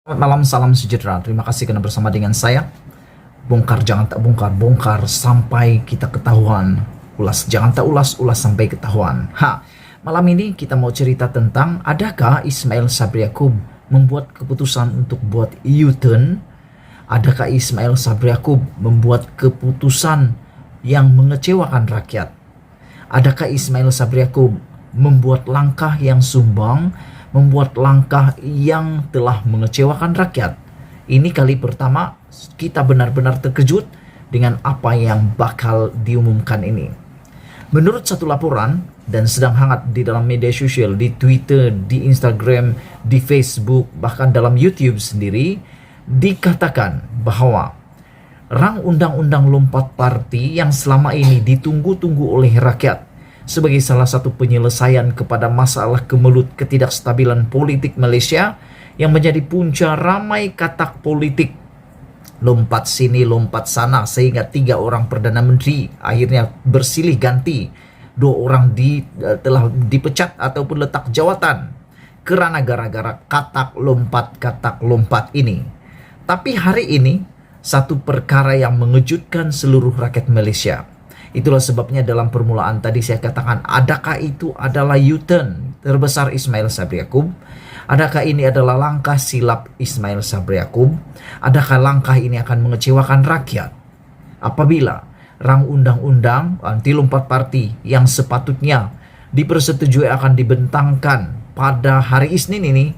Selamat malam, salam sejahtera. Terima kasih karena bersama dengan saya. Bongkar jangan tak bongkar, bongkar sampai kita ketahuan. Ulas jangan tak ulas, ulas sampai ketahuan. Malam ini kita mau cerita tentang adakah Ismail Sabri Yaakob membuat keputusan untuk buat U-turn? Adakah Ismail Sabri Yaakob membuat keputusan yang mengecewakan rakyat? Adakah Ismail Sabri Yaakob membuat langkah yang sumbang, membuat langkah yang telah mengecewakan rakyat? Ini kali pertama kita benar-benar terkejut dengan apa yang bakal diumumkan ini. Menurut satu laporan dan sedang hangat di dalam media sosial, di Twitter, di Instagram, di Facebook, bahkan dalam YouTube sendiri, dikatakan bahwa rang undang-undang lompat parti yang selama ini ditunggu-tunggu oleh rakyat sebagai salah satu penyelesaian kepada masalah kemelut ketidakstabilan politik Malaysia yang menjadi punca ramai katak politik lompat sini lompat sana sehingga 3 orang Perdana Menteri akhirnya bersilih ganti, 2 orang telah dipecat ataupun letak jawatan kerana gara-gara katak lompat ini. Tapi hari ini satu perkara yang mengejutkan seluruh rakyat Malaysia. Itulah sebabnya dalam permulaan tadi saya katakan, adakah itu adalah U-turn terbesar Ismail Sabri Yaakob? Adakah ini adalah langkah silap Ismail Sabri Yaakob? Adakah langkah ini akan mengecewakan rakyat? Apabila rang undang-undang anti lompat parti yang sepatutnya dipersetujui akan dibentangkan pada hari Isnin ini,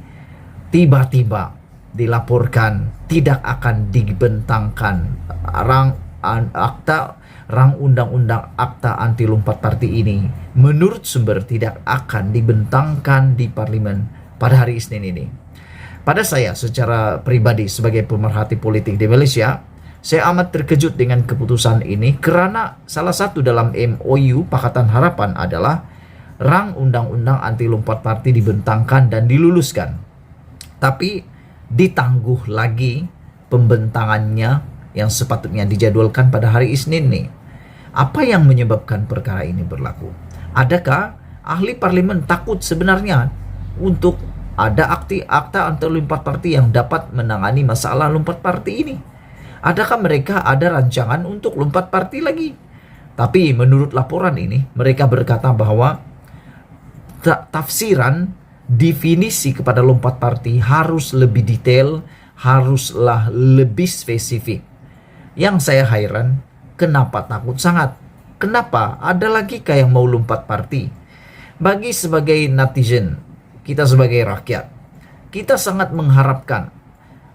tiba-tiba dilaporkan tidak akan dibentangkan rang undang-undang akta anti lompat parti ini, menurut sumber tidak akan dibentangkan di parlimen pada hari Isnin ini. Pada saya secara pribadi sebagai pemerhati politik di Malaysia, saya amat terkejut dengan keputusan ini karena salah satu dalam MOU Pakatan Harapan adalah rang undang-undang anti lompat parti dibentangkan dan diluluskan. Tapi ditangguh lagi pembentangannya yang sepatutnya dijadwalkan pada hari Isnin nih. Apa yang menyebabkan perkara ini berlaku? Adakah ahli parlimen takut sebenarnya untuk ada akta anti lompat parti yang dapat menangani masalah lompat parti ini? Adakah mereka ada rancangan untuk lompat parti lagi? Tapi menurut laporan ini, mereka berkata bahwa tafsiran definisi kepada lompat parti harus lebih detail, haruslah lebih spesifik. Yang saya heran, kenapa takut sangat? Kenapa ada lagi yang mau lompat parti? Bagi sebagai netizen, kita sebagai rakyat, kita sangat mengharapkan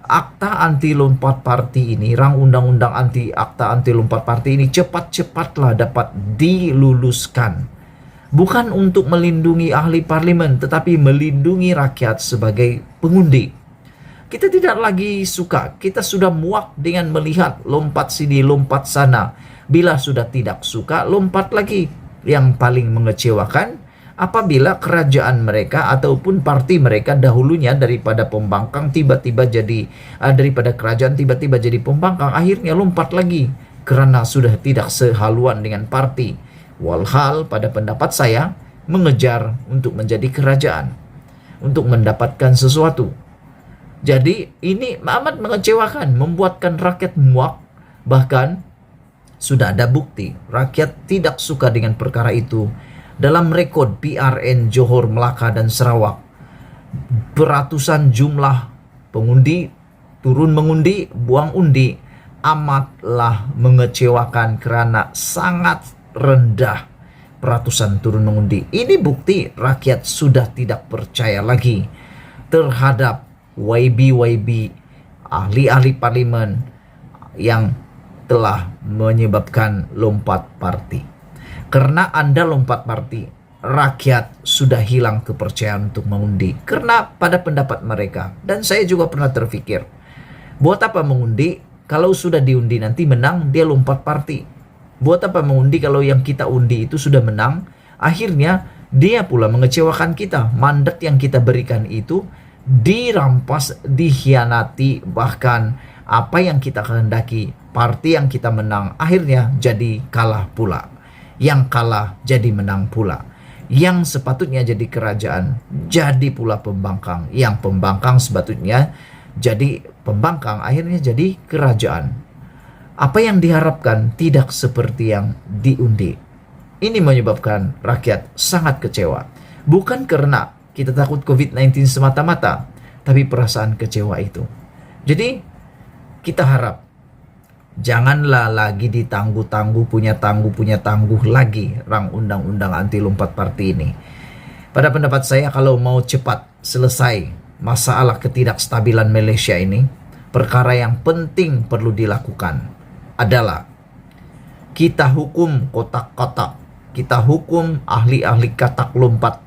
akta anti lompat parti ini, rang undang-undang akta anti lompat parti ini cepat-cepatlah dapat diluluskan. Bukan untuk melindungi ahli parlimen, tetapi melindungi rakyat sebagai pengundi. Kita tidak lagi suka, kita sudah muak dengan melihat lompat sini, lompat sana. Bila sudah tidak suka, lompat lagi. Yang paling mengecewakan, apabila kerajaan mereka ataupun parti mereka dahulunya daripada pembangkang tiba-tiba jadi, daripada kerajaan tiba-tiba jadi pembangkang, akhirnya lompat lagi. Kerana sudah tidak sehaluan dengan parti. Walhal pada pendapat saya, mengejar untuk menjadi kerajaan, untuk mendapatkan sesuatu. Jadi ini amat mengecewakan, membuatkan rakyat muak. Bahkan sudah ada bukti rakyat tidak suka dengan perkara itu. Dalam rekod PRN Johor, Melaka dan Sarawak, beratusan jumlah pengundi turun mengundi, buang undi, amatlah mengecewakan kerana sangat rendah peratusan turun mengundi. Ini bukti rakyat sudah tidak percaya lagi terhadap YB, ahli-ahli parlimen yang telah menyebabkan lompat parti. Karena Anda lompat parti, rakyat sudah hilang kepercayaan untuk mengundi. Karena pada pendapat mereka, dan saya juga pernah terfikir, buat apa mengundi kalau sudah diundi nanti menang, dia lompat parti. Buat apa mengundi kalau yang kita undi itu sudah menang, akhirnya dia pula mengecewakan kita. Mandat yang kita berikan itu dirampas, dikhianati, bahkan apa yang kita kehendaki, parti yang kita menang akhirnya jadi kalah pula. Yang kalah jadi menang pula. yang sepatutnya jadi kerajaan jadi pula pembangkang, yang pembangkang sepatutnya jadi pembangkang, akhirnya jadi kerajaan. Apa yang diharapkan tidak seperti yang diundi. Ini menyebabkan rakyat sangat kecewa. Bukan karena kita takut COVID-19 semata-mata, tapi perasaan kecewa itu. Jadi kita harap janganlah lagi ditangguh-tangguh, punya tangguh lagi rang undang-undang anti lompat parti ini. Pada pendapat saya, kalau mau cepat selesai masalah ketidakstabilan Malaysia ini, perkara yang penting perlu dilakukan adalah kita hukum kotak-kotak, kita hukum ahli-ahli katak lompat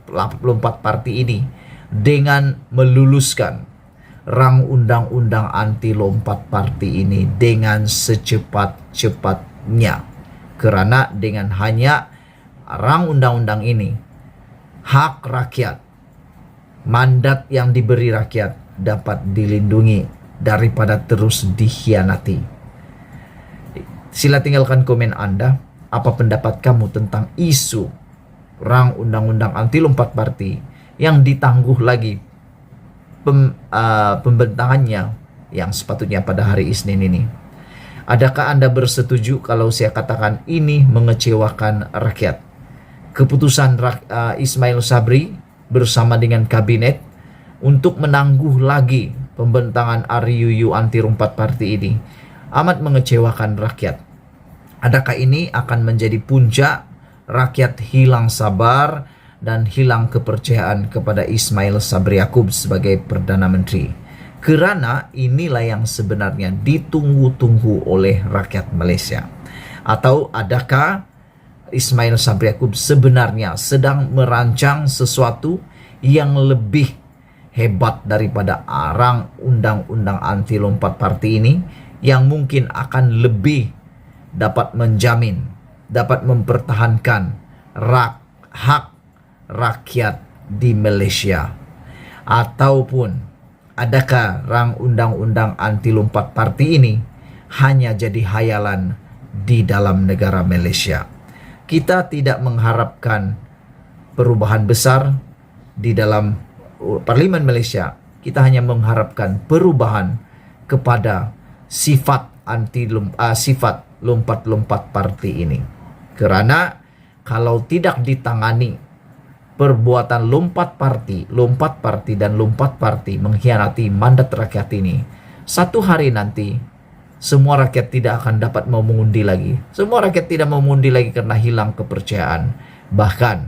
parti ini dengan meluluskan rang undang-undang anti lompat parti ini dengan secepat-cepatnya. Karena dengan hanya rang undang-undang ini, hak rakyat, mandat yang diberi rakyat dapat dilindungi daripada terus dikhianati. Sila tinggalkan komen Anda. Apa pendapat kamu tentang isu rang undang-undang anti lompat parti yang ditangguh lagi pembentangannya yang sepatutnya pada hari Isnin ini? Adakah Anda bersetuju kalau saya katakan ini mengecewakan rakyat? Keputusan Ismail Sabri bersama dengan kabinet untuk menangguh lagi pembentangan RUU anti lompat parti ini amat mengecewakan rakyat. Adakah ini akan menjadi puncak rakyat hilang sabar dan hilang kepercayaan kepada Ismail Sabri Yaakob sebagai Perdana Menteri? Kerana inilah yang sebenarnya ditunggu-tunggu oleh rakyat Malaysia. Atau adakah Ismail Sabri Yaakob sebenarnya sedang merancang sesuatu yang lebih hebat daripada rang undang-undang anti lompat parti ini, yang mungkin akan lebih dapat menjamin, dapat mempertahankan hak rakyat di Malaysia? Ataupun adakah rang undang-undang anti lompat parti ini hanya jadi hayalan di dalam negara Malaysia? Kita tidak mengharapkan perubahan besar di dalam Parlimen Malaysia. Kita hanya mengharapkan perubahan kepada sifat lompat-lompat parti ini. Karena kalau tidak ditangani perbuatan lompat parti dan lompat parti mengkhianati mandat rakyat ini, satu hari nanti semua rakyat tidak akan dapat mau mengundi lagi. Semua rakyat tidak mau mengundi lagi karena hilang kepercayaan. Bahkan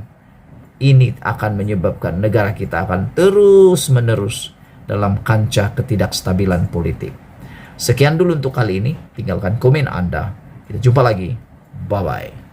ini akan menyebabkan negara kita akan terus-menerus dalam kancah ketidakstabilan politik. Sekian dulu untuk kali ini. Tinggalkan komen Anda. Kita jumpa lagi. Bye-bye.